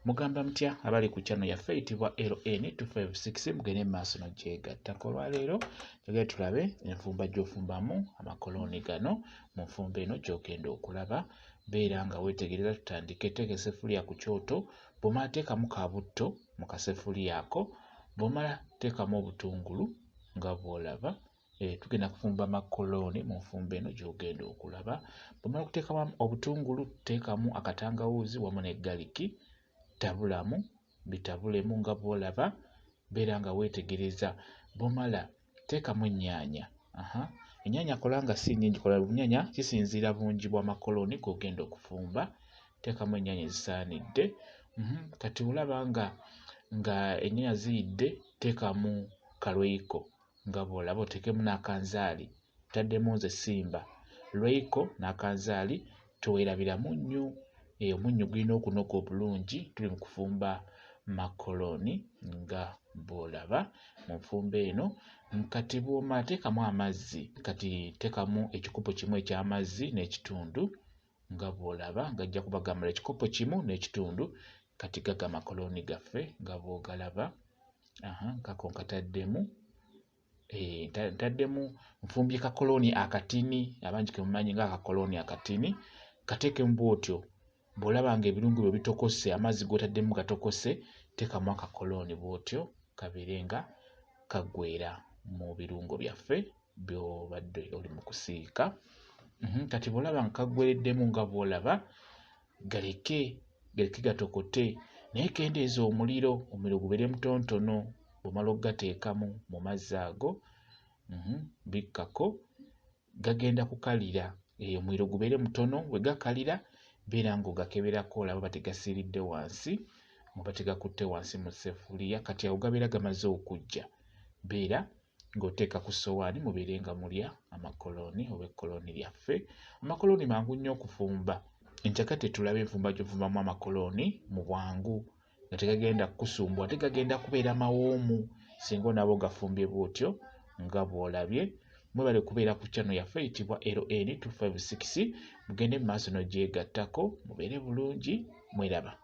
Mugamba mutya abali ku channel yaffe eyitibwa LN256 mugende maaso n'ogyegattako. Olwaleero tugende tulabe enfumba gy'ofumbamu amakoloni gano mu nfumba eno gy'ogenda okulaba. Beera nga weetegereza, tutandike. Teeka essefuliya ku kyoto, bw'omala teekamu kabutto mu kassefuliya ako, bw'omala teekamu obutungulu nga bw'olaba. Tugenda kufumba makoloni mu nfumba eno gy'ogenda okulaba. Bw'omala okuteekamu obutungulu, teekamu akatangawuuzi wamu ne galiki, tabulamu bitabulemu nga bw'olaba. Beera nga weetegereza. Bw'omala teekamu ennyaanya. Ennyaanya kola nga si nnyingi, kola ennyaanya kisinziira bungi bwa makoloni g'ogenda okufumba. Teekamu ennyaanya ezisaanidde. Kati olaba nga ennyaanya ziyidde, teekamu kalweyiko nga bw'olaba, oteekemu n'akanzaali. Taddemu nze simba lweyiko n'akanzaali, toweerabira munnyo. Omunnyo gulina okunoga obulungi, tuli mu kufumba makoloni nga bw'olaba mu nfumba eno. Kati bw'omala teekamu amazzi, kati teekamu ekikopo kimu eky'amazzi n'ekitundu nga bw'olaba, gajja kuba gamala ekikopo kimu n'ekitundu. Kati gaga makoloni gaffe nga bw'ogalaba. Kako nkataddemu. Ntaddemu, nfumbye kakoloni akatini, abangi ke mumanyi nga akakoloni akatini. Kateekemu bw'otyo. Bw'olaba ng'ebirungo byo bitokose, amazzi g'otaddemu gatokose, teekamu akakoloni bw'otyo, kabeere nga kaggweera mu birungo byaffe by'obadde oli mu kusiika. Kati bw'olaba nga kaggweereddemu nga bw'olaba, galeke gatokote, naye kendeeza omuliro gubeere mutonotono. Bw'omala okugateekamu mu mazzi ago, bikkako, gagenda kukalira. Omuliro gubeere mutono. Bwe gakalira, beera ng'ogakeberako, olaba oba tegasiiridde wansi oba tegakutte wansi mu ssefuliya. Kati awo gabeera gamaze okujja. Beera ng'oteeka ku ssowaani, mubeere nga mulya amakoloni oba ekkoloni lyaffe. Amakoloni mangu nnyo okufumba. Enkyakate tulabe enfumba gy'ofumbamu amakoloni mu bwangu, nga tegagenda kukusumbwa, tegagenda kubeera mawoomu singa onaaba ogafumbye bw'otyo nga bw'olabye. Mwebale kubeera ku channel yaffe eyitibwa LN256. Mugende mu maaso n'ogyegattako, mubeere bulungi, mweraba.